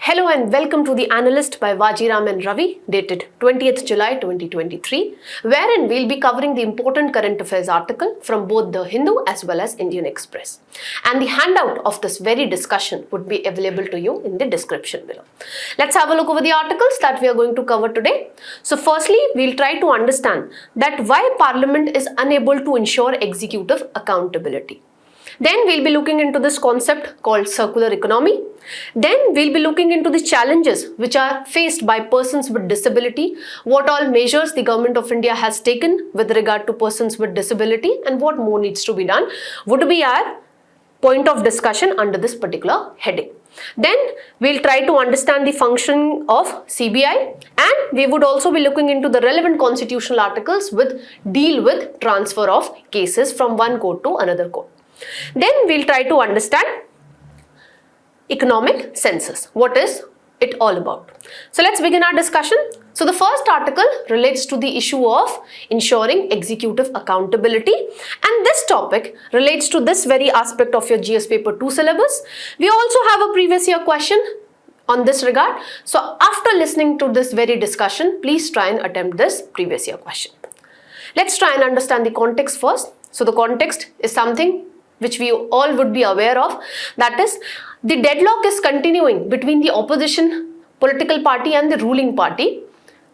Hello and welcome to The Analyst by Vajiram and Ravi, dated 20th July 2023, wherein we'll be covering the important current affairs article from both the Hindu as well as Indian Express. And the handout of this very discussion would be available to you in the description below. Let's have a look over the articles that we are going to cover today. So firstly, we'll try to understand that why Parliament is unable to ensure executive accountability. Then we'll be looking into this concept called circular economy. Then we'll be looking into the challenges which are faced by persons with disability, what all measures the government of India has taken with regard to persons with disability and what more needs to be done would be our point of discussion under this particular heading. Then we'll try to understand the function of CBI, and we would also be looking into the relevant constitutional articles which deal with transfer of cases from one court to another court. Then we'll try to understand economic census. What is it all about? So let's begin our discussion. So the first article relates to the issue of ensuring executive accountability, and this topic relates to this very aspect of your GS paper 2 syllabus. We also have a previous year question on this regard. So after listening to this very discussion, please try and attempt this previous year question. Let's try and understand the context first. So the context is something which we all would be aware of, that is, the deadlock is continuing between the opposition political party and the ruling party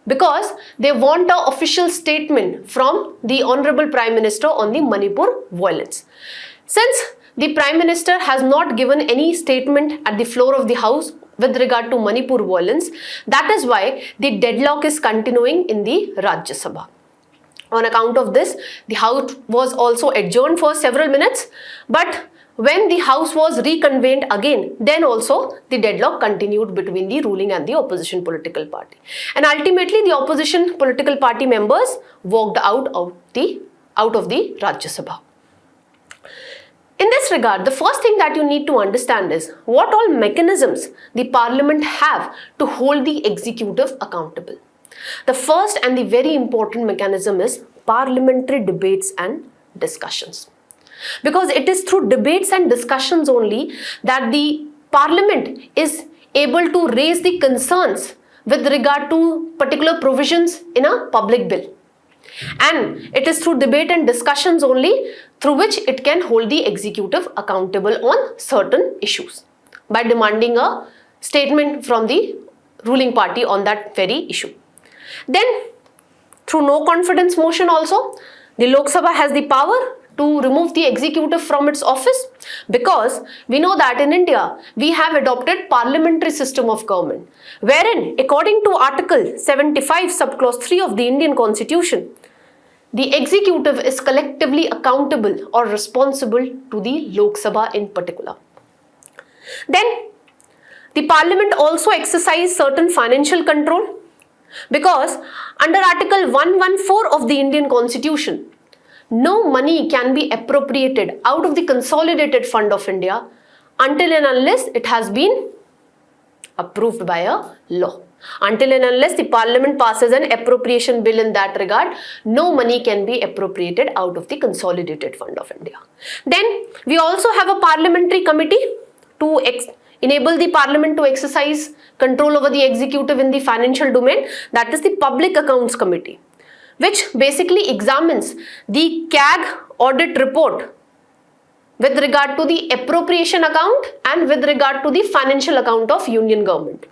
because they want an official statement from the Honorable Prime Minister on the Manipur violence. Since the Prime Minister has not given any statement at the floor of the House with regard to Manipur violence, that is why the deadlock is continuing in the Rajya Sabha. On account of this, the House was also adjourned for several minutes, but when the House was reconvened again, then also the deadlock continued between the ruling and the opposition political party. And ultimately, the opposition political party members walked out of the Rajya Sabha. In this regard, the first thing that you need to understand is what all mechanisms the Parliament have to hold the executive accountable. The first and the very important mechanism is parliamentary debates and discussions. Because it is through debates and discussions only that the Parliament is able to raise the concerns with regard to particular provisions in a public bill. And it is through debate and discussions only through which it can hold the executive accountable on certain issues by demanding a statement from the ruling party on that very issue. Then, through no confidence motion also, the Lok Sabha has the power to remove the executive from its office, because we know that in India, we have adopted parliamentary system of government, wherein according to Article 75 subclause 3 of the Indian Constitution, the executive is collectively accountable or responsible to the Lok Sabha in particular. Then, the Parliament also exercises certain financial control, because under Article 114 of the Indian Constitution, no money can be appropriated out of the consolidated fund of India until and unless it has been approved by a law. Until and unless the Parliament passes an appropriation bill in that regard, no money can be appropriated out of the consolidated fund of India. Then we also have a parliamentary committee to enable the Parliament to exercise control over the executive in the financial domain, that is the Public Accounts Committee, which basically examines the CAG audit report with regard to the appropriation account and with regard to the financial account of Union government.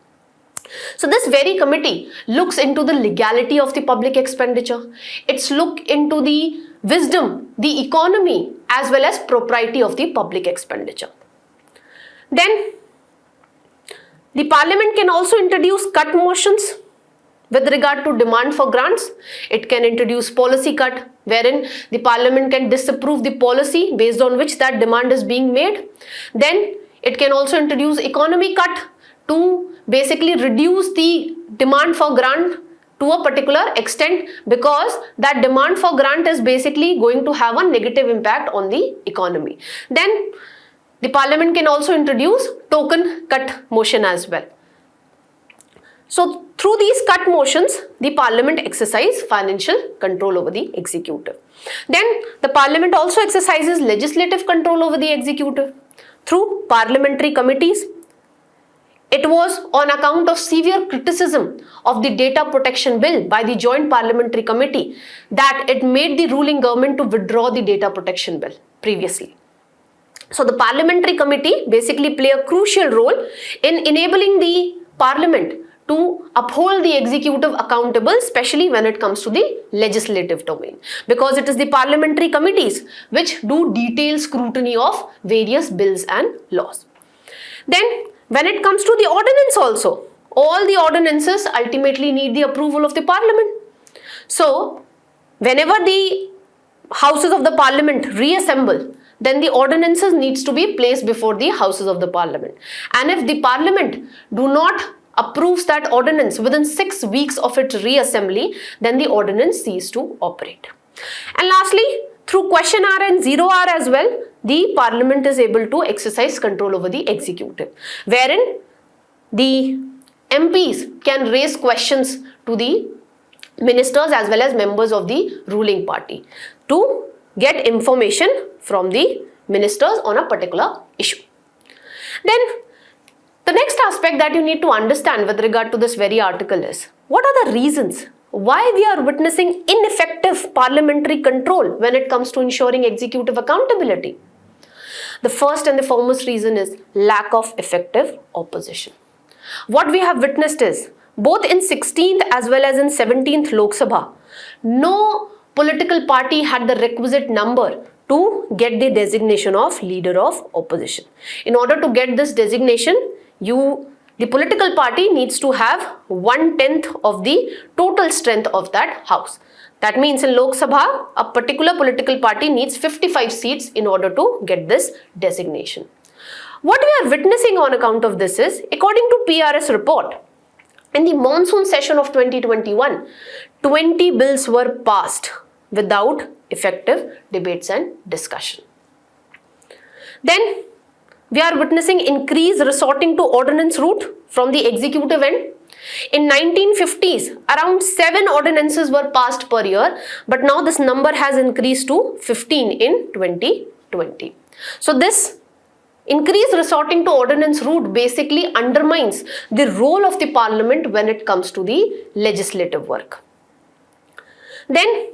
So this very committee looks into the legality of the public expenditure. It's look into the wisdom, the economy as well as propriety of the public expenditure. Then the Parliament can also introduce cut motions with regard to demand for grants. It can introduce policy cut, wherein the Parliament can disapprove the policy based on which that demand is being made. Then it can also introduce economy cut to basically reduce the demand for grant to a particular extent, because that demand for grant is basically going to have a negative impact on the economy. Then the Parliament can also introduce token cut motion as well. So through these cut motions, the Parliament exercises financial control over the executive. Then the Parliament also exercises legislative control over the executive through parliamentary committees. it was on account of severe criticism of the data protection bill by the Joint Parliamentary Committee that it made the ruling government to withdraw the data protection bill previously. So the parliamentary committee basically play a crucial role in enabling the parliament to uphold the executive accountable, especially when it comes to the legislative domain, because it is the parliamentary committees which do detailed scrutiny of various bills and laws. Then when it comes to the ordinance also, all the ordinances ultimately need the approval of the parliament. So whenever the houses of the parliament reassemble, then the ordinances needs to be placed before the houses of the parliament. And if the parliament do not approves that ordinance within 6 weeks of its reassembly, then the ordinance ceases to operate. And lastly, through question hour and zero hour as well, the parliament is able to exercise control over the executive, wherein the MPs can raise questions to the ministers as well as members of the ruling party to get information from the ministers on a particular issue. Then the next aspect that you need to understand with regard to this very article is, what are the reasons why we are witnessing ineffective parliamentary control when it comes to ensuring executive accountability? The first and the foremost reason is lack of effective opposition. What we have witnessed is, both in 16th as well as in 17th Lok Sabha, no political party had the requisite number to get the designation of leader of opposition. In order to get this designation, the political party needs to have 1/10 of the total strength of that house. That means in Lok Sabha, a particular political party needs 55 seats in order to get this designation. What we are witnessing on account of this is, according to PRS report, in the monsoon session of 2021, 20 bills were passed without effective debates and discussion. Then we are witnessing increase resorting to ordinance route from the executive end. In 1950s, around 7 ordinances were passed per year, but now this number has increased to 15 in 2020. So this increase resorting to ordinance route basically undermines the role of the parliament when it comes to the legislative work. Then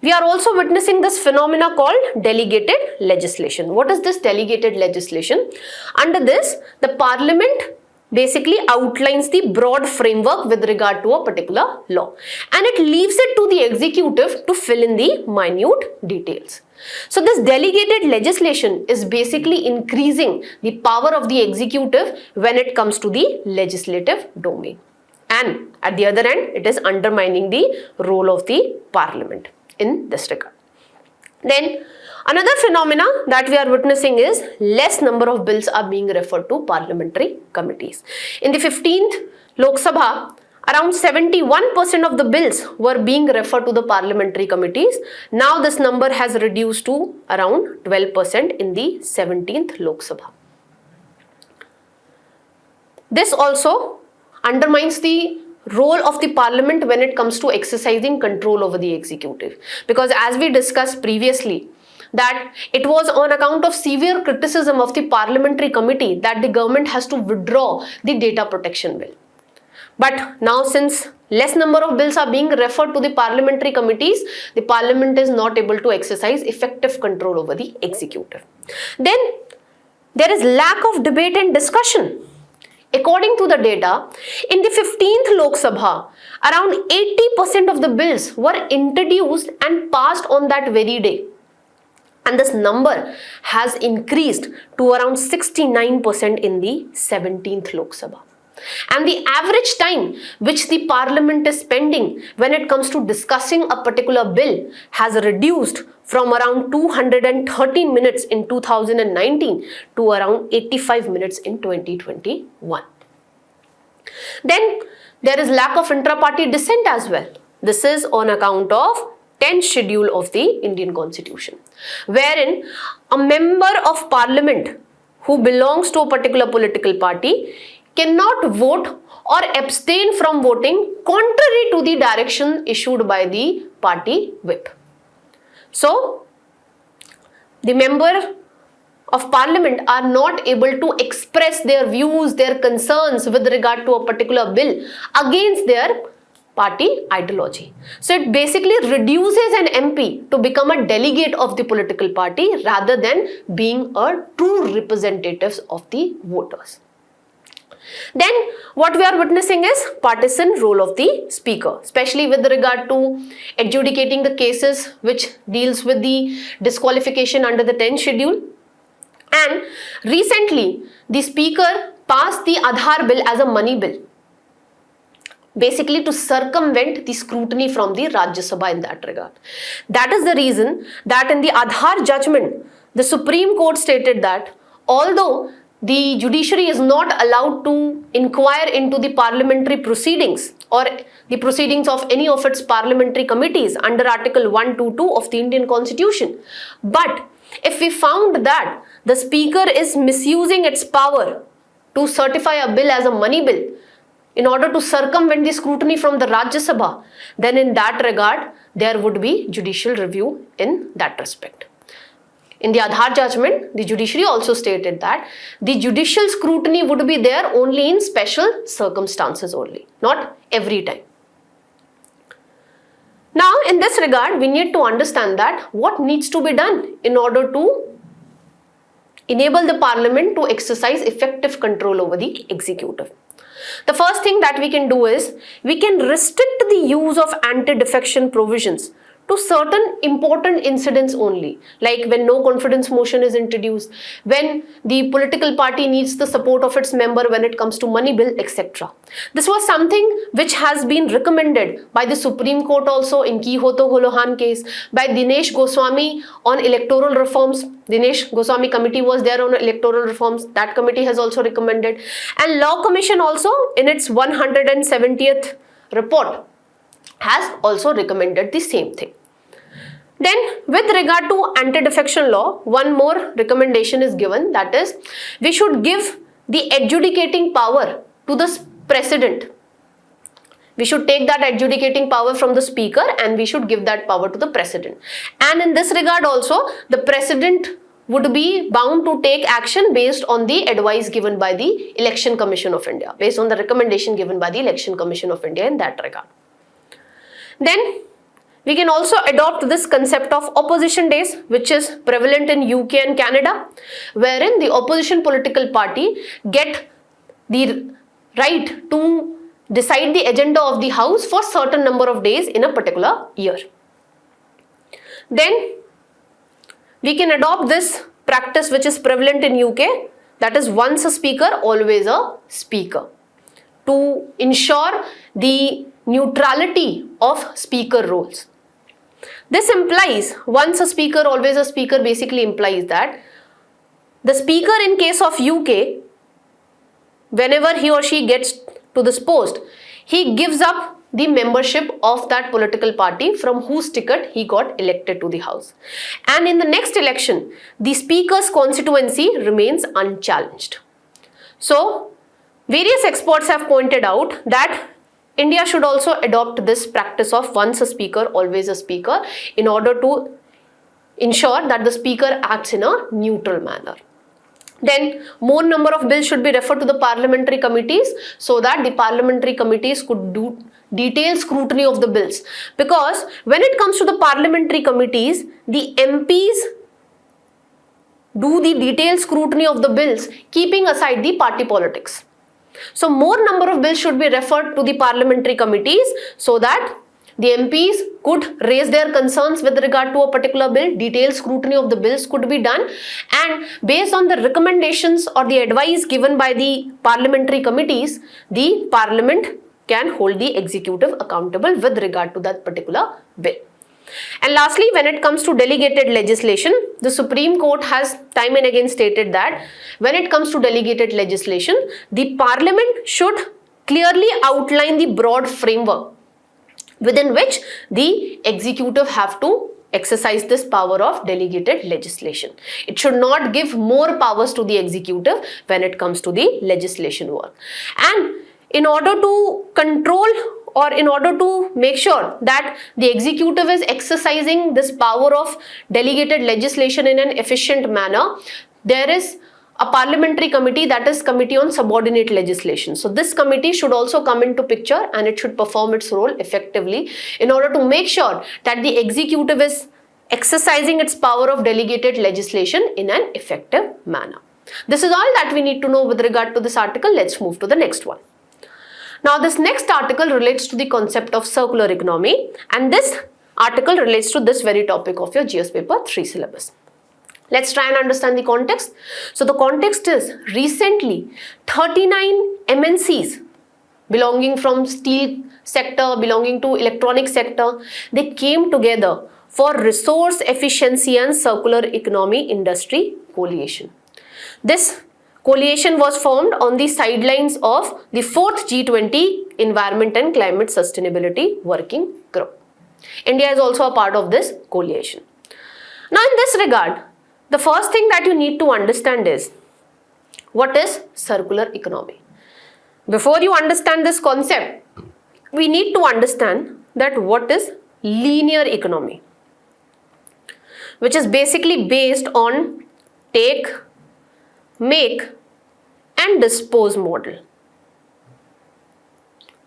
we are also witnessing this phenomena called delegated legislation. What is this delegated legislation? Under this, the parliament basically outlines the broad framework with regard to a particular law, and it leaves it to the executive to fill in the minute details. So this delegated legislation is basically increasing the power of the executive when it comes to the legislative domain. And at the other end, it is undermining the role of the parliament in this regard. Then another phenomena that we are witnessing is less number of bills are being referred to parliamentary committees. In the 15th Lok Sabha, around 71% of the bills were being referred to the parliamentary committees. Now this number has reduced to around 12% in the 17th Lok Sabha. This also undermines the role of the parliament when it comes to exercising control over the executive, because as we discussed previously, that it was on account of severe criticism of the parliamentary committee that the government has to withdraw the data protection bill. But now, since less number of bills are being referred to the parliamentary committees, the parliament is not able to exercise effective control over the executive. Then there is lack of debate and discussion. According to the data, in the 15th Lok Sabha, around 80% of the bills were introduced and passed on that very day. And this number has increased to around 69% in the 17th Lok Sabha. And the average time which the parliament is spending when it comes to discussing a particular bill has reduced from around 213 minutes in 2019 to around 85 minutes in 2021. Then there is lack of intra-party dissent as well. This is on account of 10th schedule of the Indian Constitution, wherein a member of parliament who belongs to a particular political party cannot vote or abstain from voting contrary to the direction issued by the party whip. So, the member of parliament are not able to express their views, their concerns with regard to a particular bill against their party ideology. So it basically reduces an MP to become a delegate of the political party rather than being a true representatives of the voters. Then what we are witnessing is partisan role of the speaker, especially with regard to adjudicating the cases which deals with the disqualification under the 10th schedule. And recently the speaker passed the Aadhaar bill as a money bill, basically to circumvent the scrutiny from the Rajya Sabha in that regard. That is the reason that in the Aadhaar judgment, the Supreme Court stated that although the judiciary is not allowed to inquire into the parliamentary proceedings or the proceedings of any of its parliamentary committees under Article 122 of the Indian Constitution, but if we found that the speaker is misusing its power to certify a bill as a money bill in order to circumvent the scrutiny from the Rajya Sabha, then in that regard, there would be judicial review in that respect. In the Aadhaar judgment, the judiciary also stated that the judicial scrutiny would be there only in special circumstances only, not every time. Now, in this regard, we need to understand that what needs to be done in order to enable the parliament to exercise effective control over the executive. The first thing that we can do is we can restrict the use of anti-defection provisions to certain important incidents only, like when no confidence motion is introduced, when the political party needs the support of its member when it comes to money bill, etc. This was something which has been recommended by the Supreme Court also in Kihoto Holohan case, by Dinesh Goswami on electoral reforms. Dinesh Goswami committee was there on electoral reforms. That committee has also recommended. And Law Commission also in its 170th report has also recommended the same thing. Then with regard to anti-defection law, one more recommendation is given, that is we should give the adjudicating power to the president. We should take that adjudicating power from the speaker and we should give that power to the president. And in this regard also, the president would be bound to take action based on the advice given by the Election Commission of India, based on the recommendation given by the Election Commission of India in that regard. Then we can also adopt this concept of opposition days, which is prevalent in UK and Canada, wherein the opposition political party get the right to decide the agenda of the house for certain number of days in a particular year. Then we can adopt this practice which is prevalent in UK, that is once a speaker, always a speaker, to ensure the neutrality of speaker roles. This implies once a speaker, always a speaker basically implies that the speaker in case of UK, whenever he or she gets to this post, he gives up the membership of that political party from whose ticket he got elected to the house. And in the next election, the speaker's constituency remains unchallenged. So, various experts have pointed out that India should also adopt this practice of once a speaker, always a speaker in order to ensure that the speaker acts in a neutral manner. Then more number of bills should be referred to the parliamentary committees so that the parliamentary committees could do detailed scrutiny of the bills. Because when it comes to the parliamentary committees, the MPs do the detailed scrutiny of the bills, keeping aside the party politics. So more number of bills should be referred to the parliamentary committees so that the MPs could raise their concerns with regard to a particular bill, detailed scrutiny of the bills could be done, and based on the recommendations or the advice given by the parliamentary committees, the parliament can hold the executive accountable with regard to that particular bill. And lastly, when it comes to delegated legislation, the Supreme Court has time and again stated that when it comes to delegated legislation, the parliament should clearly outline the broad framework within which the executive have to exercise this power of delegated legislation. It should not give more powers to the executive when it comes to the legislation work. And in order to control or in order to make sure that the executive is exercising this power of delegated legislation in an efficient manner, there is a parliamentary committee, that is Committee on Subordinate Legislation. So this committee should also come into picture and it should perform its role effectively in order to make sure that the executive is exercising its power of delegated legislation in an effective manner. This is all that we need to know with regard to this article. Let's move to the next one. Now this next article relates to the concept of circular economy, and this article relates to this very topic of your GS paper 3 syllabus. Let's try and understand the context. So the context is recently 39 MNCs belonging from steel sector, belonging to electronic sector, they came together for Resource Efficiency and Circular Economy Industry Coalition. This coalition was formed on the sidelines of the 4th G20 Environment and Climate Sustainability Working Group. India is also a part of this coalition. Now in this regard, the first thing that you need to understand is, what is circular economy? Before you understand this concept, we need to understand that what is linear economy, which is basically based on take, make and dispose model.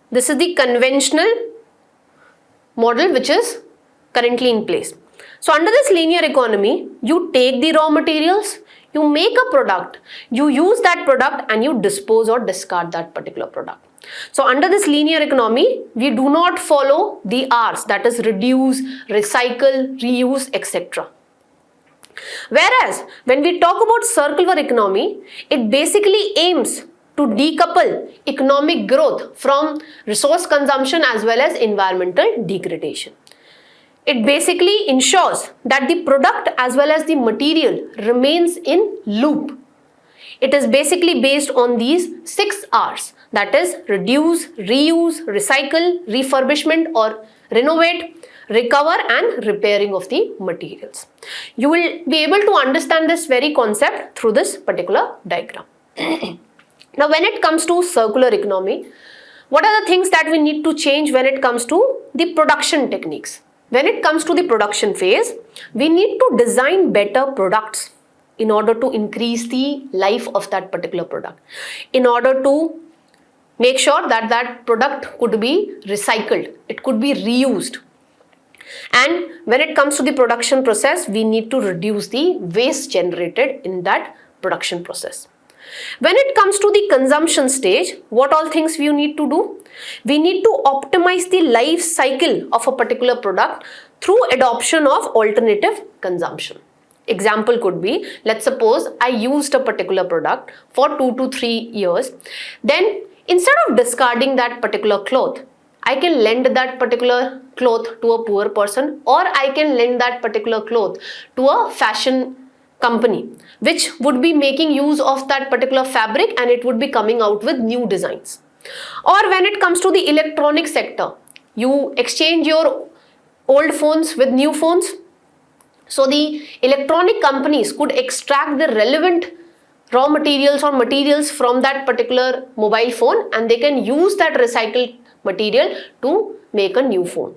This is the conventional model which is currently in place. So under this linear economy, you take the raw materials, you make a product, you use that product and you dispose or discard that particular product. So under this linear economy, we do not follow the R's, that is reduce, recycle, reuse, etc. Whereas when we talk about circular economy, it basically aims to decouple economic growth from resource consumption as well as environmental degradation. It basically ensures that the product as well as the material remains in loop. It is basically based on these 6 R's, that is reduce, reuse, recycle, refurbishment or renovate, recover and repairing of the materials. You will be able to understand this very concept through this particular diagram. Now when it comes to circular economy, what are the things that we need to change when it comes to the production techniques? When it comes to the production phase, we need to design better products in order to increase the life of that particular product, in order to make sure that that product could be recycled, it could be reused. And when it comes to the production process, we need to reduce the waste generated in that production process. When it comes to the consumption stage, what all things we need to do? We need to optimize the life cycle of a particular product through adoption of alternative consumption. Example could be, let's suppose I used a particular product for 2 to 3 years. Then instead of discarding that particular cloth, I can lend that particular cloth to a poor person, or I can lend that particular cloth to a fashion company which would be making use of that particular fabric and it would be coming out with new designs. Or when it comes to the electronic sector, you exchange your old phones with new phones. So the electronic companies could extract the relevant raw materials or materials from that particular mobile phone and they can use that recycled material to make a new phone.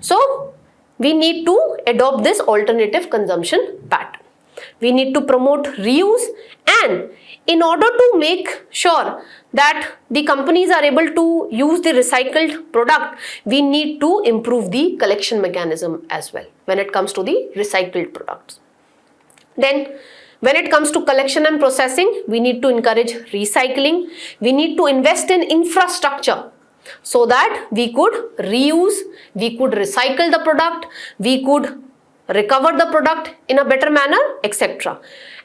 So we need to adopt this alternative consumption pattern. We need to promote reuse, and in order to make sure that the companies are able to use the recycled product, we need to improve the collection mechanism as well when it comes to the recycled products. Then when it comes to collection and processing, we need to encourage recycling. We need to invest in infrastructure so that we could reuse, we could recycle the product, we could recover the product in a better manner, etc.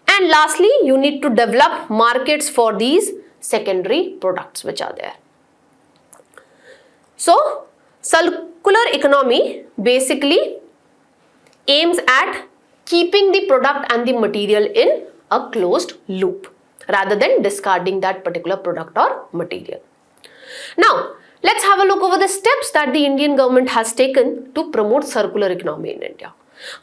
And lastly, you need to develop markets for these secondary products which are there. So, circular economy basically aims at keeping the product and the material in a closed loop rather than discarding that particular product or material. Now, let's have a look over the steps that the Indian government has taken to promote circular economy in India.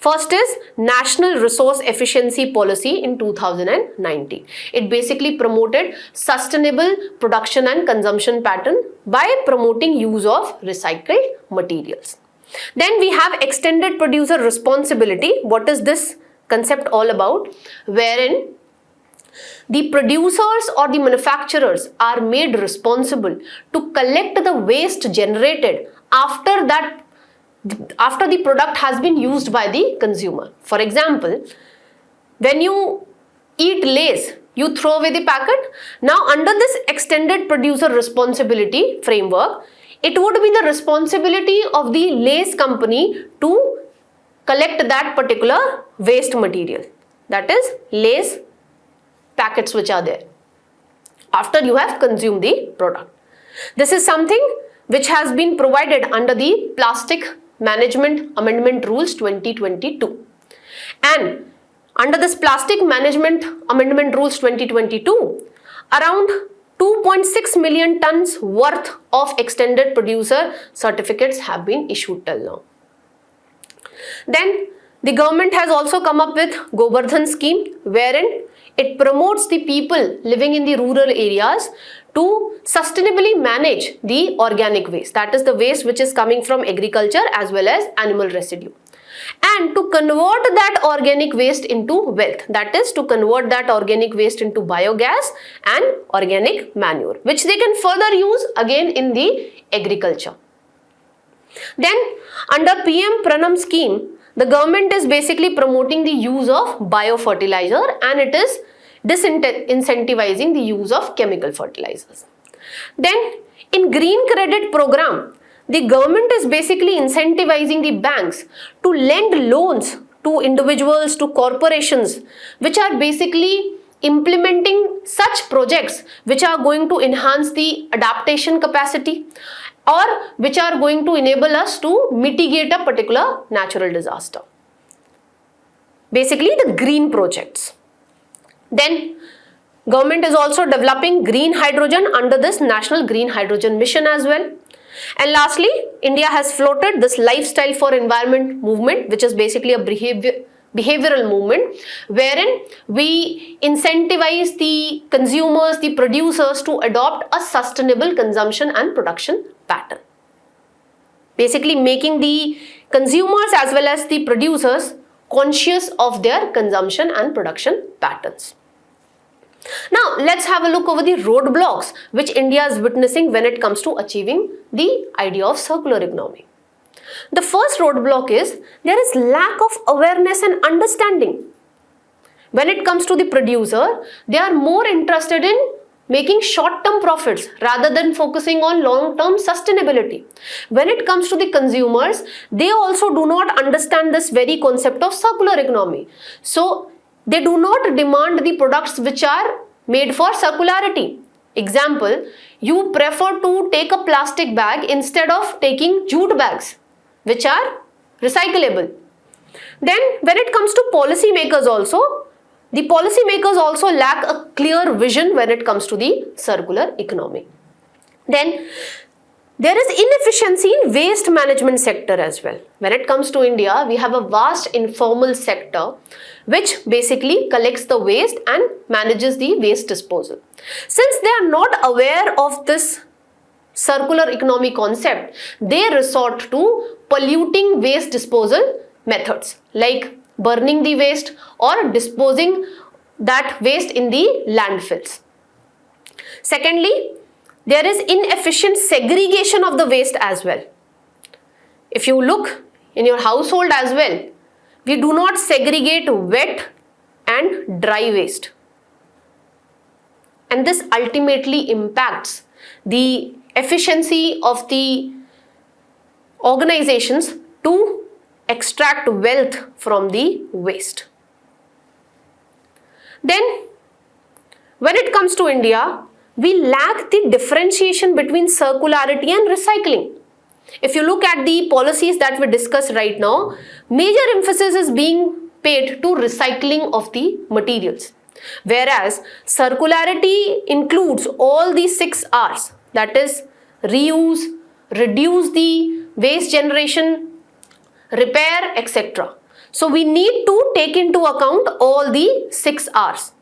First is National Resource Efficiency Policy in 2019. It basically promoted sustainable production and consumption pattern by promoting use of recycled materials. Then we have Extended Producer Responsibility. What is this concept all about? Wherein the producers or the manufacturers are made responsible to collect the waste generated after the product has been used by the consumer. For example, when you eat Lays, you throw away the packet. Now, under this extended producer responsibility framework, it would be the responsibility of the Lays company to collect that particular waste material. That is Lays packets which are there after you have consumed the product. This is something which has been provided under the Plastic Management Amendment Rules 2022. And under this Plastic Management Amendment Rules 2022, around 2.6 million tons worth of extended producer certificates have been issued till now. Then the government has also come up with Govardhan scheme, wherein it promotes the people living in the rural areas to sustainably manage the organic waste, that is the waste which is coming from agriculture as well as animal residue, and to convert that organic waste into wealth, that is to convert that organic waste into biogas and organic manure, which they can further use again in the agriculture. Then under PM Pranam scheme, the government is basically promoting the use of biofertilizer and it is disincentivizing the use of chemical fertilizers. Then in green credit program, the government is basically incentivizing the banks to lend loans to individuals, to corporations, which are basically implementing such projects which are going to enhance the adaptation capacity or which are going to enable us to mitigate a particular natural disaster. Basically the green projects. Then government is also developing green hydrogen under this National Green Hydrogen Mission as well. And lastly, India has floated this lifestyle for environment movement, which is basically a behavioral movement, wherein we incentivize the consumers, the producers to adopt a sustainable consumption and production pattern. Basically making the consumers as well as the producers conscious of their consumption and production patterns. Now, let's have a look over the roadblocks which India is witnessing when it comes to achieving the idea of circular economy. The first roadblock is there is lack of awareness and understanding. When it comes to the producer, they are more interested in making short-term profits rather than focusing on long-term sustainability. When it comes to the consumers, they also do not understand this very concept of circular economy. So, they do not demand the products which are made for circularity. Example, you prefer to take a plastic bag instead of taking jute bags, which are recyclable. Then, when it comes to policymakers also, the policymakers also lack a clear vision when it comes to the circular economy. Then, there is inefficiency in waste management sector as well. When it comes to India, we have a vast informal sector which basically collects the waste and manages the waste disposal. Since they are not aware of this circular economy concept, they resort to polluting waste disposal methods like burning the waste or disposing that waste in the landfills. Secondly, there is inefficient segregation of the waste as well. If you look in your household as well, we do not segregate wet and dry waste. And this ultimately impacts the efficiency of the organizations to extract wealth from the waste. Then, when it comes to India, we lack the differentiation between circularity and recycling. If you look at the policies that we discussed right now, major emphasis is being paid to recycling of the materials. Whereas circularity includes all the 6 R's, that is reuse, reduce the waste generation, repair, etc. So we need to take into account all the 6 R's.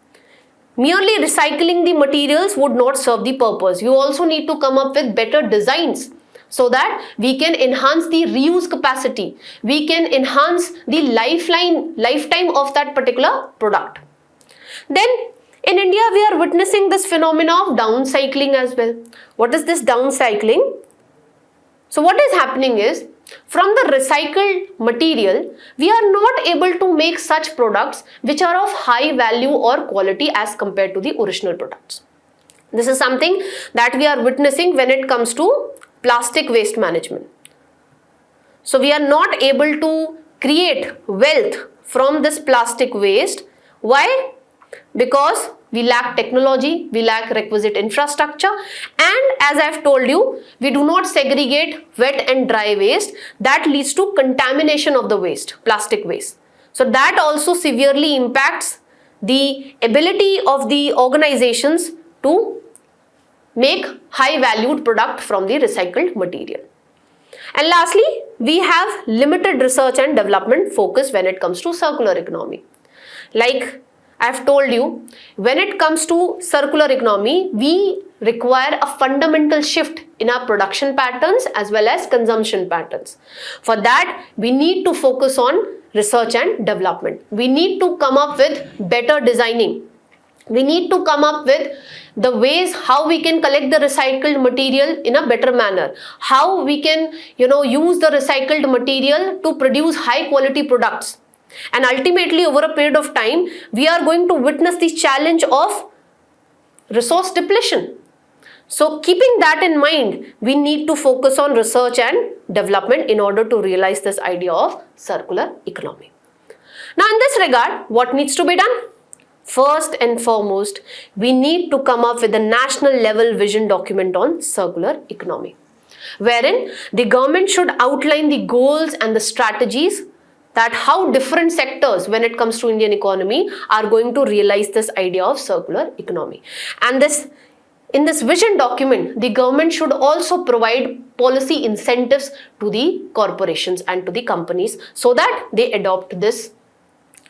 Merely recycling the materials would not serve the purpose. You also need to come up with better designs so that we can enhance the reuse capacity. We can enhance the lifetime of that particular product. Then In India, we are witnessing this phenomenon of downcycling as well. What is this downcycling? So what is happening is, from the recycled material, we are not able to make such products which are of high value or quality as compared to the original products. This is something that we are witnessing when it comes to plastic waste management. So we are not able to create wealth from this plastic waste. Why? Because we lack technology, we lack requisite infrastructure, and as I've told you, we do not segregate wet and dry waste. That leads to contamination of the waste, plastic waste. So that also severely impacts the ability of the organizations to make high valued product from the recycled material. And lastly, we have limited research and development focus when it comes to circular economy. Like I've told you, when it comes to circular economy, we require a fundamental shift in our production patterns as well as consumption patterns. For that, we need to focus on research and development. We need to come up with better designing. We need to come up with the ways how we can collect the recycled material in a better manner, how we can use the recycled material to produce high quality products. And ultimately, over a period of time, we are going to witness the challenge of resource depletion. So keeping that in mind, we need to focus on research and development in order to realize this idea of circular economy. Now in this regard, what needs to be done? First and foremost, we need to come up with a national level vision document on circular economy, wherein the government should outline the goals and the strategies that how different sectors when it comes to Indian economy are going to realize this idea of circular economy. And in this vision document, the government should also provide policy incentives to the corporations and to the companies so that they adopt this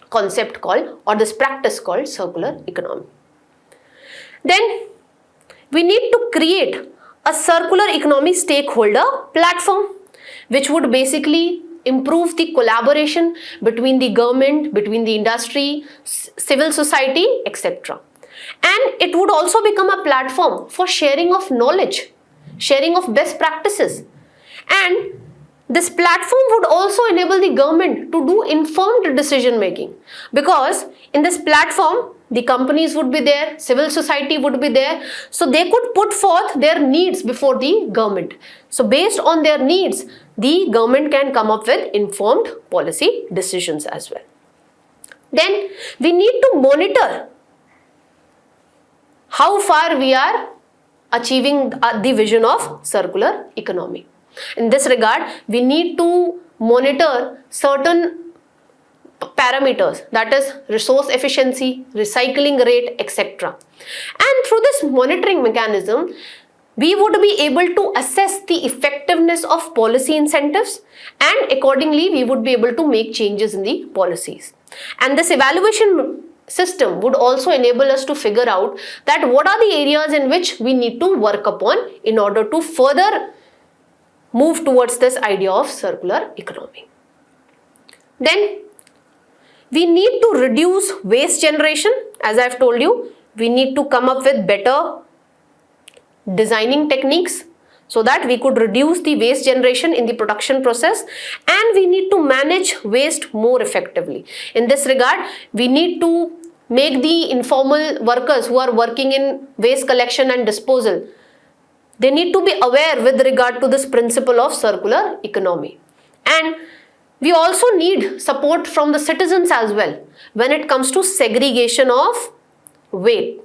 concept called, or this practice called, circular economy. Then we need to create a circular economy stakeholder platform which would basically improve the collaboration between the government, between the industry, civil society, etc. And it would also become a platform for sharing of knowledge, sharing of best practices. And this platform would also enable the government to do informed decision making, because in this platform, the companies would be there, civil society would be there, so they could put forth their needs before the government. So based on their needs, the government can come up with informed policy decisions as well. Then we need to monitor how far we are achieving the vision of circular economy. In this regard, we need to monitor certain parameters, that is resource efficiency, recycling rate, etc. And through this monitoring mechanism, we would be able to assess the effectiveness of policy incentives, and accordingly we would be able to make changes in the policies. And this evaluation system would also enable us to figure out that what are the areas in which we need to work upon in order to further move towards this idea of circular economy. Then we need to reduce waste generation. As I've told you, we need to come up with better designing techniques so that we could reduce the waste generation in the production process, and we need to manage waste more effectively. In this regard, we need to make the informal workers who are working in waste collection and disposal, they need to be aware with regard to this principle of circular economy. And we also need support from the citizens as well when it comes to segregation of waste.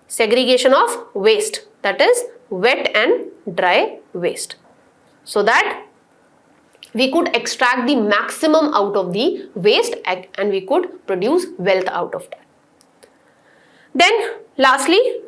Segregation of waste, that is wet and dry waste, so that we could extract the maximum out of the waste and we could produce wealth out of that. Then lastly,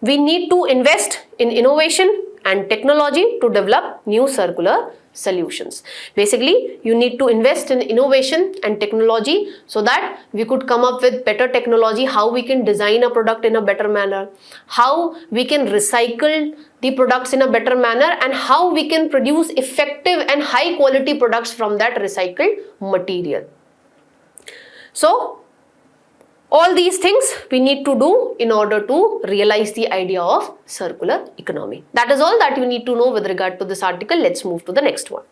we need to invest in innovation and technology to develop new circular solutions. Basically, you need to invest in innovation and technology so that we could come up with better technology, how we can design a product in a better manner, how we can recycle the products in a better manner, and how we can produce effective and high quality products from that recycled material. So, All these things we need to do in order to realize the idea of circular economy. That is all that you need to know with regard to this article. Let's move to the next one.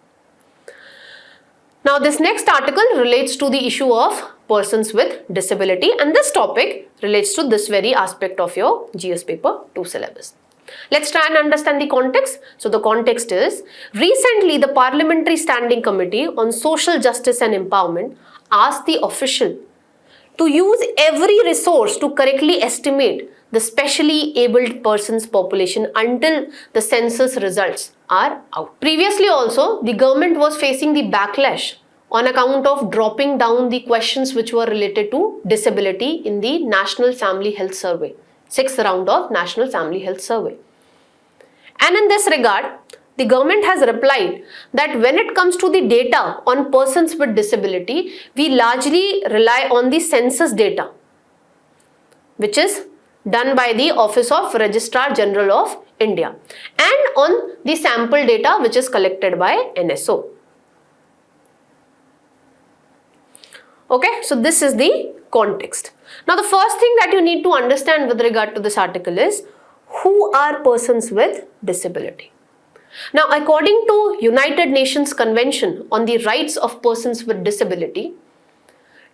Now this next article relates to the issue of persons with disability, and this topic relates to this very aspect of your GS paper 2 syllabus. Let's try and understand the context. So the context is, recently the Parliamentary Standing Committee on Social Justice and Empowerment asked the official to use every resource to correctly estimate the specially abled persons population until the census results are out. Previously also, the government was facing the backlash on account of dropping down the questions which were related to disability in the National Family Health Survey, 6th round of National Family Health Survey. And in this regard, the government has replied that when it comes to the data on persons with disability, we largely rely on the census data, which is done by the Office of Registrar General of India, and on the sample data which is collected by NSO. Okay, so this is the context. Now the first thing that you need to understand with regard to this article is, who are persons with disability? Now, according to United Nations Convention on the Rights of Persons with Disability,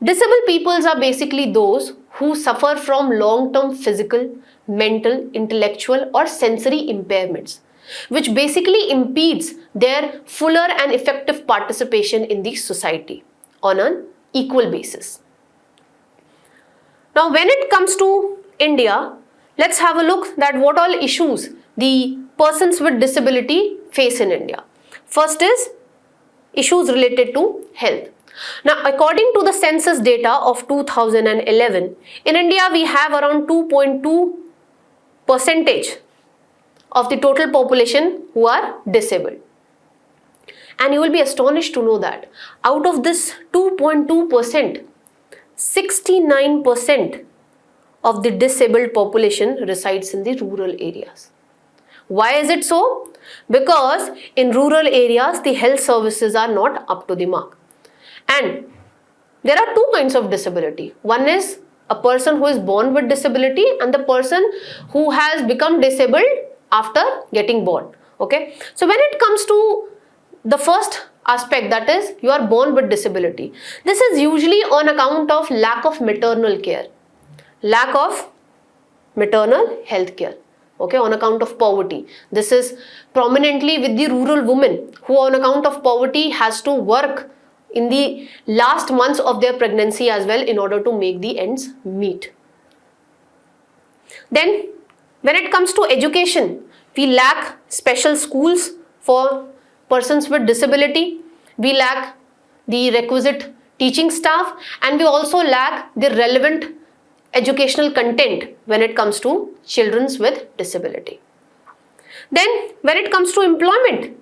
disabled peoples are basically those who suffer from long-term physical, mental, intellectual or sensory impairments, which basically impedes their fuller and effective participation in the society on an equal basis. Now, when it comes to India, let's have a look at what all issues the persons with disability face in India. First is issues related to health. Now, according to the census data of 2011, in India we have around 2.2% of the total population who are disabled. And you will be astonished to know that out of this 2.2%, 69% of the disabled population resides in the rural areas. Why is it so? Because in rural areas, the health services are not up to the mark. And there are two kinds of disability. One is a person who is born with disability and the person who has become disabled after getting born. Okay. So when it comes to the first aspect, that is you are born with disability, this is usually on account of lack of maternal care, lack of maternal health care. Okay, on account of poverty. This is prominently with the rural women who on account of poverty has to work in the last months of their pregnancy as well in order to make the ends meet. Then when it comes to education, we lack special schools for persons with disability, we lack the requisite teaching staff, and we also lack the relevant educational content when it comes to children with disability. Then when it comes to employment,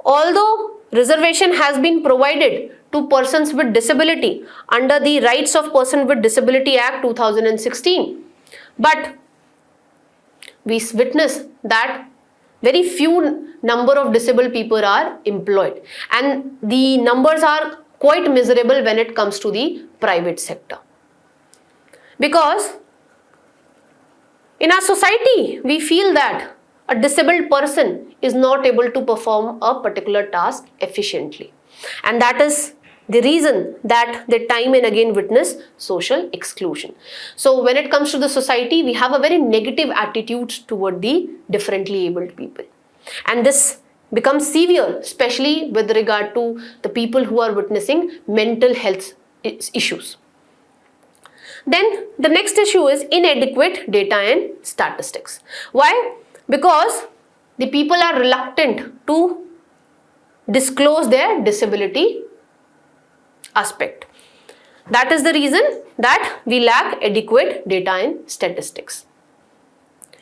although reservation has been provided to persons with disability under the Rights of Person with Disability Act 2016, but we witness that very few number of disabled people are employed, and the numbers are quite miserable when it comes to the private sector. Because in our society, we feel that a disabled person is not able to perform a particular task efficiently. And that is the reason that they time and again witness social exclusion. So when it comes to the society, we have a very negative attitude toward the differently abled people. And this becomes severe, especially with regard to the people who are witnessing mental health issues. Then the next issue is inadequate data and statistics. Why? Because the people are reluctant to disclose their disability aspect. That is the reason that we lack adequate data and statistics.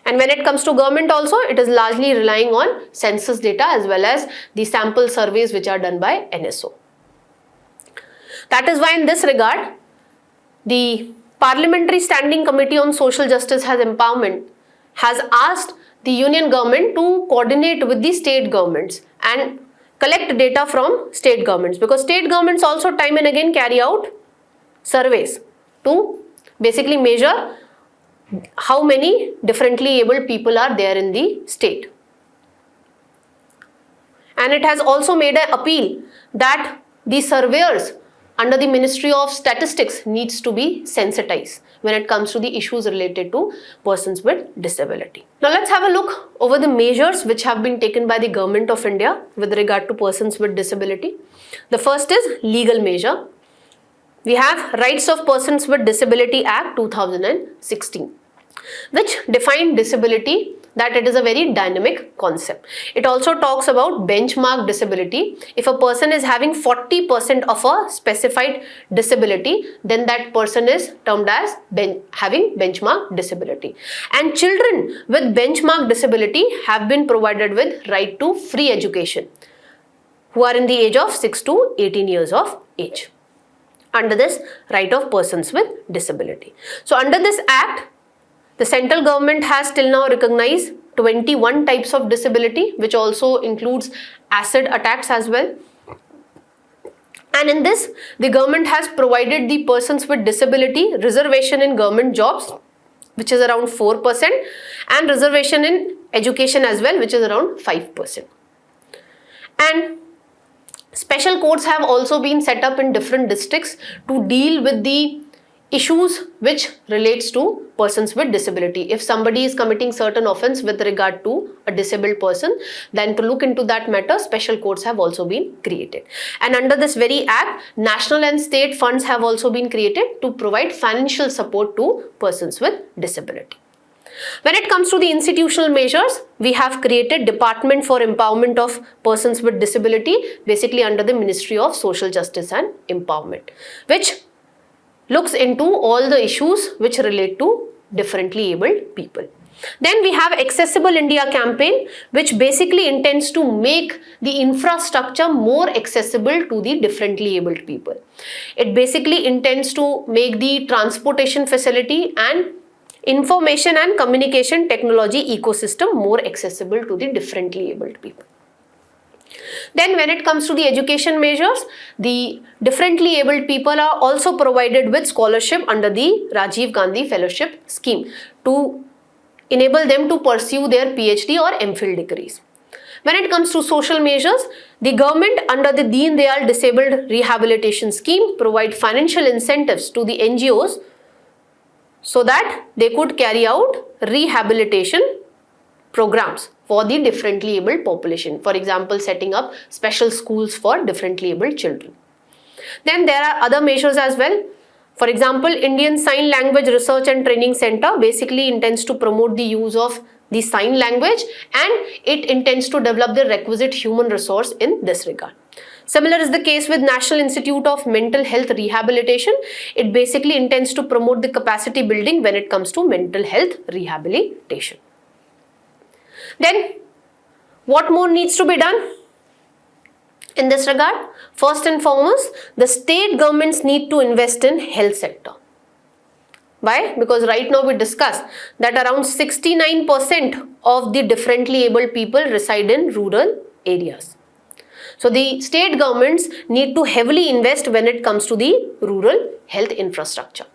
And when it comes to government also, it is largely relying on census data as well as the sample surveys which are done by NSO. That is why in this regard, the Parliamentary Standing Committee on Social Justice and Empowerment has asked the union government to coordinate with the state governments and collect data from state governments, because state governments also time and again carry out surveys to basically measure how many differently abled people are there in the state. And it has also made an appeal that the surveyors under the Ministry of Statistics needs to be sensitized when it comes to the issues related to persons with disability. Now let's have a look over the measures which have been taken by the Government of India with regard to persons with disability. The first is legal measure. We have Rights of Persons with Disability Act 2016, which defined disability that it is a very dynamic concept. It also talks about benchmark disability. If a person is having 40% of a specified disability, then that person is termed as having benchmark disability. And children with benchmark disability have been provided with right to free education, who are in the age of 6 to 18 years of age, under this right of persons with disability. So under this act, the central government has till now recognized 21 types of disability, which also includes acid attacks as well. And in this, the government has provided the persons with disability reservation in government jobs, which is around 4%, and reservation in education as well, which is around 5%. And special courts have also been set up in different districts to deal with the issues which relates to persons with disability. If somebody is committing certain offence with regard to a disabled person, then to look into that matter, special courts have also been created. And under this very act, national and state funds have also been created to provide financial support to persons with disability. When it comes to the institutional measures, we have created Department for Empowerment of Persons with Disability, basically under the Ministry of Social Justice and Empowerment, which looks into all the issues which relate to differently abled people. Then we have Accessible India campaign, which basically intends to make the infrastructure more accessible to the differently abled people. It basically intends to make the transportation facility and information and communication technology ecosystem more accessible to the differently abled people. Then when it comes to the education measures, the differently abled people are also provided with scholarship under the Rajiv Gandhi Fellowship Scheme to enable them to pursue their PhD or MPhil degrees. When it comes to social measures, the government under the Deen Dayal Disabled Rehabilitation Scheme provide financial incentives to the NGOs so that they could carry out rehabilitation programs for the differently abled population. For example, setting up special schools for differently abled children. Then there are other measures as well. For example, Indian Sign Language Research and Training Center basically intends to promote the use of the sign language, and it intends to develop the requisite human resource in this regard. Similar is the case with National Institute of Mental Health Rehabilitation. It basically intends to promote the capacity building when it comes to mental health rehabilitation. Then, what more needs to be done in this regard? First and foremost, the state governments need to invest in health sector. Why? Because right now we discussed that around 69% of the differently abled people reside in rural areas. So the state governments need to heavily invest when it comes to the rural health infrastructure.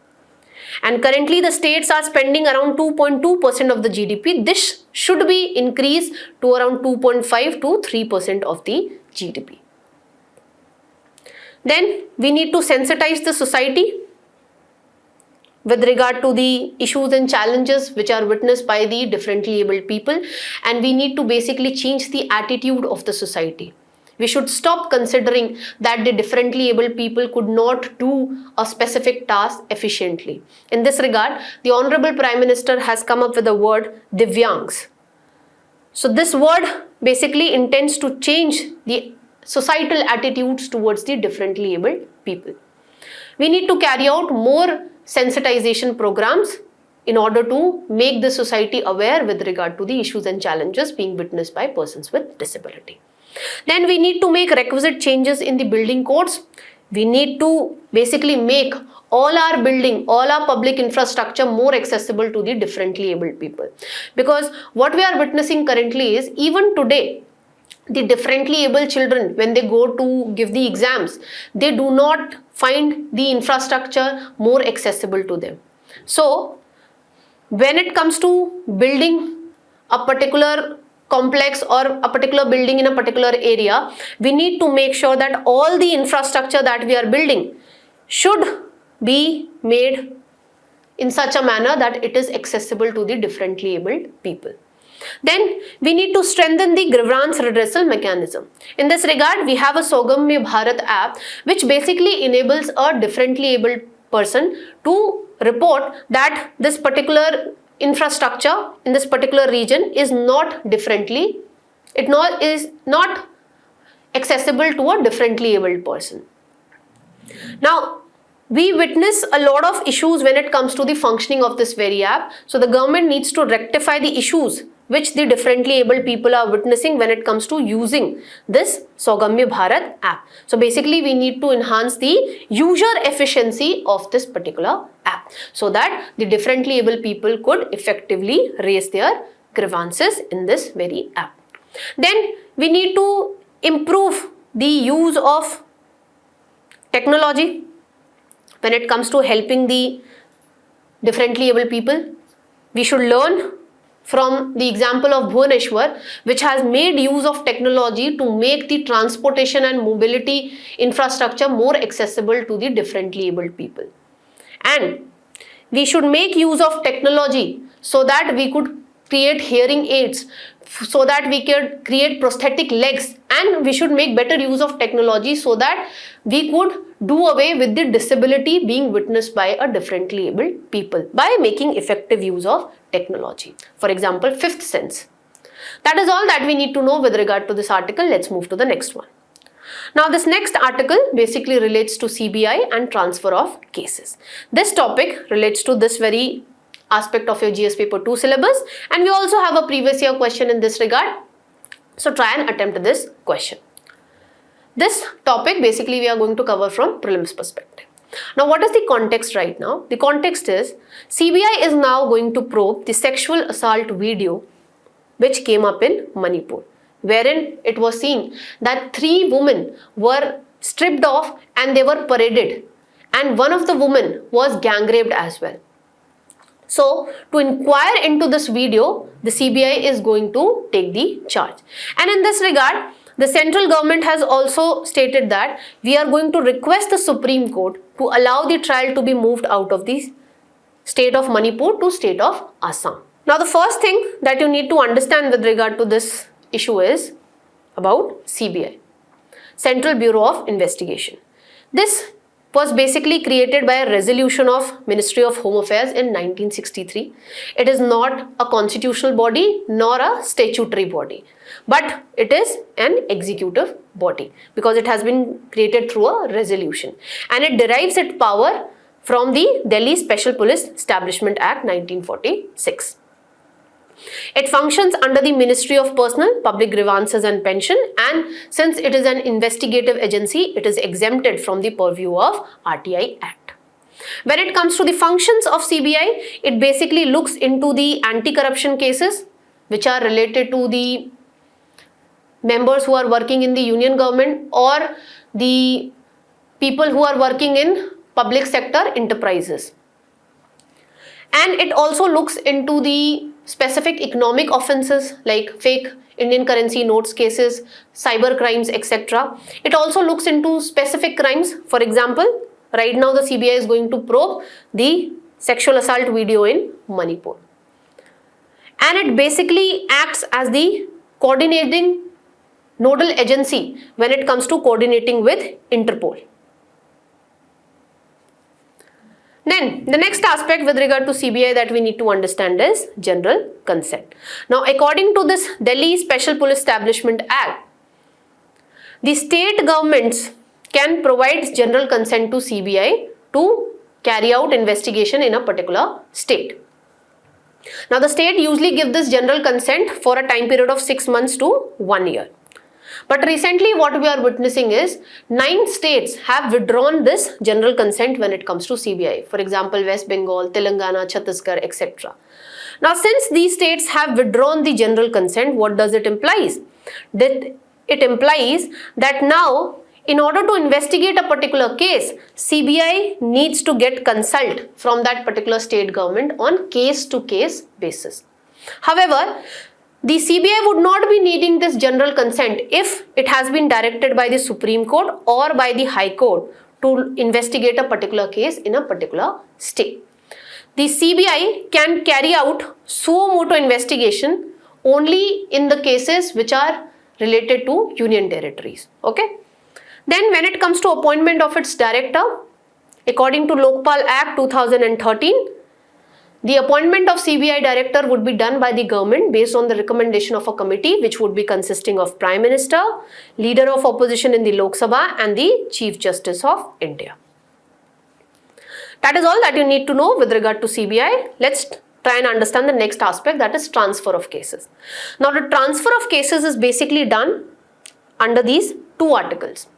And currently the states are spending around 2.2% of the GDP. This should be increased to around 2.5 to 3% of the GDP. Then we need to sensitize the society with regard to the issues and challenges which are witnessed by the differently abled people, and we need to basically change the attitude of the society. We should stop considering that the differently abled people could not do a specific task efficiently. In this regard, the Honorable Prime Minister has come up with the word Divyangs. So this word basically intends to change the societal attitudes towards the differently abled people. We need to carry out more sensitization programs in order to make the society aware with regard to the issues and challenges being witnessed by persons with disability. Then we need to make requisite changes in the building codes. We need to basically make all our building, all our public infrastructure more accessible to the differently abled people. Because what we are witnessing currently is, even today, the differently able children, when they go to give the exams, they do not find the infrastructure more accessible to them. So when it comes to building a particular complex or a particular building in a particular area, we need to make sure that all the infrastructure that we are building should be made in such a manner that it is accessible to the differently abled people. Then we need to strengthen the grievance redressal mechanism. In this regard, we have a Sogamya Bharat app which basically enables a differently abled person to report that this particular infrastructure in this particular region is not accessible to a differently abled person. Now, we witness a lot of issues when it comes to the functioning of this very app. So the government needs to rectify the issues which the differently abled people are witnessing when it comes to using this Sogamya Bharat app. So basically we need to enhance the user efficiency of this particular app so that the differently abled people could effectively raise their grievances in this very app. Then we need to improve the use of technology when it comes to helping the differently abled people. We should learn from the example of Bhubaneswar, which has made use of technology to make the transportation and mobility infrastructure more accessible to the differently abled people. And we should make use of technology so that we could create hearing aids, so that we could create prosthetic legs, and we should make better use of technology so that we could do away with the disability being witnessed by a differently abled people by making effective use of technology. For example, fifth sense. That is all that we need to know with regard to this article. Let's move to the next one. Now this next article basically relates to CBI and transfer of cases. This topic relates to this very aspect of your GS paper 2 syllabus, and we also have a previous year question in this regard. So try and attempt this question. This topic basically we are going to cover from prelims perspective. Now what is the context right now? The context is CBI is now going to probe the sexual assault video which came up in Manipur, wherein it was seen that 3 women were stripped off and they were paraded, and one of the women was gang raped as well. So to inquire into this video, the CBI is going to take the charge. And in this regard, the central government has also stated that we are going to request the Supreme Court to allow the trial to be moved out of the state of Manipur to state of Assam. Now the first thing that you need to understand with regard to this issue is about CBI, Central Bureau of Investigation. This was basically created by a resolution of Ministry of Home Affairs in 1963. It is not a constitutional body nor a statutory body, but it is an executive body because it has been created through a resolution, and it derives its power from the Delhi Special Police Establishment Act 1946. It functions under the Ministry of Personal, Public Grievances and Pension, and since it is an investigative agency, it is exempted from the purview of RTI Act. When it comes to the functions of CBI, it basically looks into the anti-corruption cases which are related to the members who are working in the union government or the people who are working in public sector enterprises. And it also looks into the specific economic offences like fake Indian currency notes cases, cyber crimes, etc. It also looks into specific crimes. For example, right now the CBI is going to probe the sexual assault video in Manipur. And it basically acts as the coordinating nodal agency when it comes to coordinating with Interpol. Then the next aspect with regard to CBI that we need to understand is general consent. Now according to this Delhi Special Police Establishment Act, the state governments can provide general consent to CBI to carry out investigation in a particular state. Now the state usually gives this general consent for a time period of 6 months to 1 year. But recently what we are witnessing is 9 states have withdrawn this general consent when it comes to CBI. For example, West Bengal, Telangana, Chhattisgarh, etc. Now since these states have withdrawn the general consent, what does it imply? That it implies that now in order to investigate a particular case, CBI needs to get consult from that particular state government on case-to-case basis. However, the CBI would not be needing this general consent if it has been directed by the Supreme Court or by the High Court to investigate a particular case in a particular state. The CBI can carry out suo motu investigation only in the cases which are related to union territories. Okay. Then when it comes to appointment of its director, according to Lokpal Act 2013, the appointment of CBI director would be done by the government based on the recommendation of a committee which would be consisting of Prime Minister, Leader of Opposition in the Lok Sabha and the Chief Justice of India. That is all that you need to know with regard to CBI. Let's try and understand the next aspect, that is transfer of cases. Now the transfer of cases is basically done under these two articles.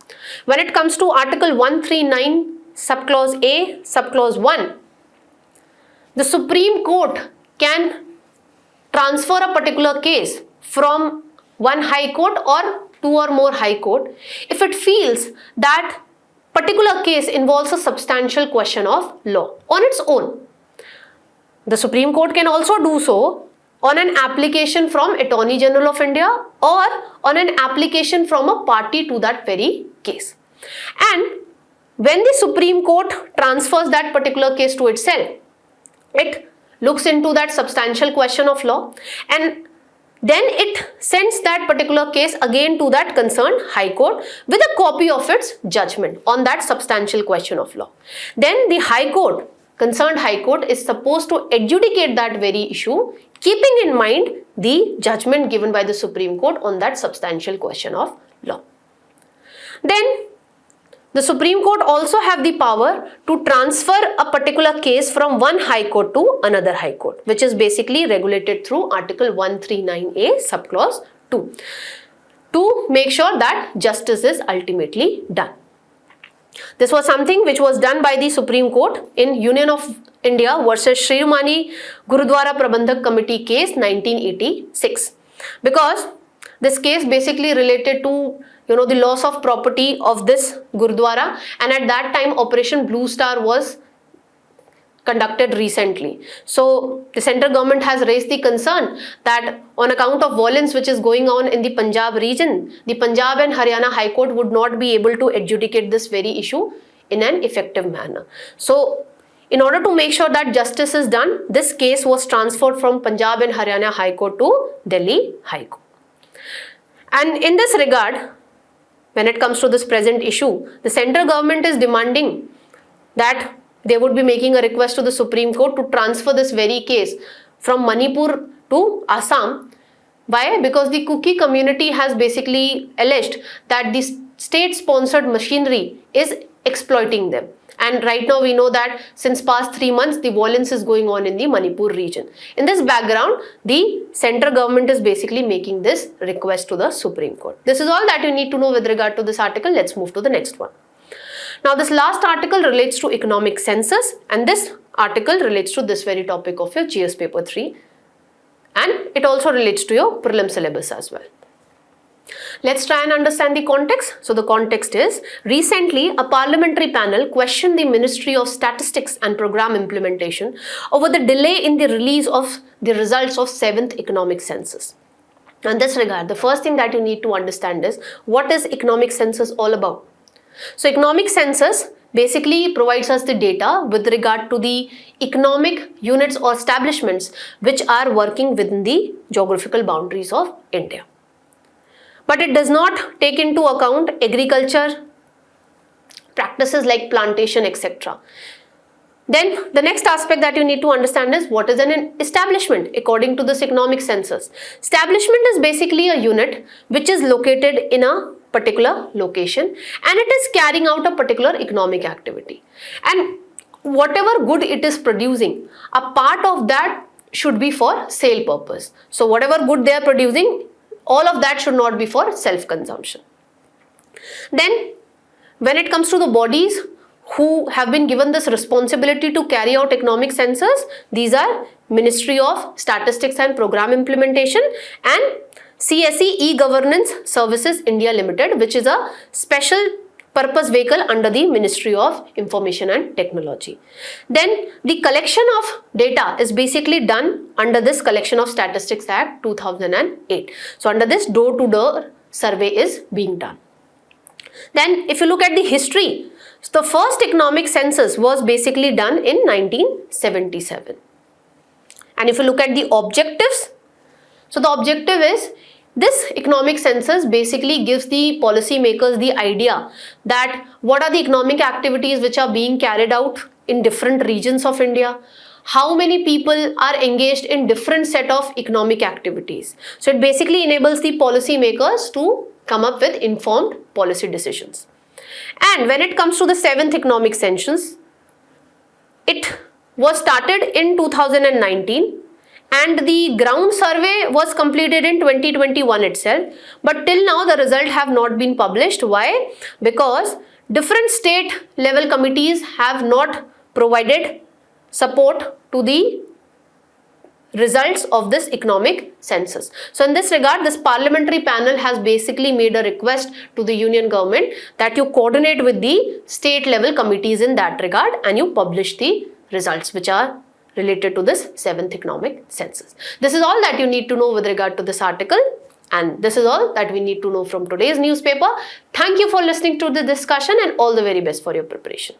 When it comes to Article 139 subclause A, subclause 1, the Supreme Court can transfer a particular case from one High Court or two or more High Court if it feels that particular case involves a substantial question of law on its own. The Supreme Court can also do so on an application from Attorney General of India or on an application from a party to that very case. And when the Supreme Court transfers that particular case to itself, it looks into that substantial question of law and then it sends that particular case again to that concerned High Court with a copy of its judgment on that substantial question of law. Then the High Court, concerned High Court, is supposed to adjudicate that very issue, keeping in mind the judgment given by the Supreme Court on that substantial question of law. Then the Supreme Court also have the power to transfer a particular case from one High Court to another High Court, which is basically regulated through Article 139A subclause 2 to make sure that justice is ultimately done. This was something which was done by the Supreme Court in Union of India versus Shiromani Gurudwara Prabandhak Committee case 1986, because this case basically related to the loss of property of this Gurudwara, and at that time Operation Blue Star was conducted recently. So the central government has raised the concern that on account of violence which is going on in the Punjab region, the Punjab and Haryana High Court would not be able to adjudicate this very issue in an effective manner. So in order to make sure that justice is done, this case was transferred from Punjab and Haryana High Court to Delhi High Court. And in this regard, when it comes to this present issue, the central government is demanding that they would be making a request to the Supreme Court to transfer this very case from Manipur to Assam. Why? Because the Kuki community has basically alleged that the state-sponsored machinery is exploiting them. And right now we know that since past 3 months, the violence is going on in the Manipur region. In this background, the central government is basically making this request to the Supreme Court. This is all that you need to know with regard to this article. Let's move to the next one. Now this last article relates to economic census, and this article relates to this very topic of your GS paper 3, and it also relates to your prelim syllabus as well. Let's try and understand the context. So the context is, recently a parliamentary panel questioned the Ministry of Statistics and Program Implementation over the delay in the release of the results of 7th economic census. In this regard, the first thing that you need to understand is, what is economic census all about? So economic census basically provides us the data with regard to the economic units or establishments which are working within the geographical boundaries of India. But it does not take into account agriculture, practices like plantation, etc. Then the next aspect that you need to understand is, what is an establishment according to this economic census? Establishment is basically a unit which is located in a particular location and it is carrying out a particular economic activity. And whatever good it is producing, a part of that should be for sale purpose. So whatever good they are producing, all of that should not be for self-consumption. Then when it comes to the bodies who have been given this responsibility to carry out economic census, these are Ministry of Statistics and Program Implementation and CSE E-Governance Services India Limited, which is a special purpose vehicle under the Ministry of Information and Technology. Then the collection of data is basically done under this Collection of Statistics Act 2008. So under this, door-to-door survey is being done. Then if you look at the history, so the first economic census was basically done in 1977. And if you look at the objectives, so the objective is, this economic census basically gives the policymakers the idea that what are the economic activities which are being carried out in different regions of India, how many people are engaged in different set of economic activities. So it basically enables the policymakers to come up with informed policy decisions. And when it comes to the 7th economic census, it was started in 2019 and the ground survey was completed in 2021 itself. But till now the result have not been published. Why? Because different state level committees have not provided support to the results of this economic census. So in this regard, this parliamentary panel has basically made a request to the union government that you coordinate with the state level committees in that regard and you publish the results which are related to this 7th economic census. This is all that you need to know with regard to this article, and this is all that we need to know from today's newspaper. Thank you for listening to the discussion and all the very best for your preparation.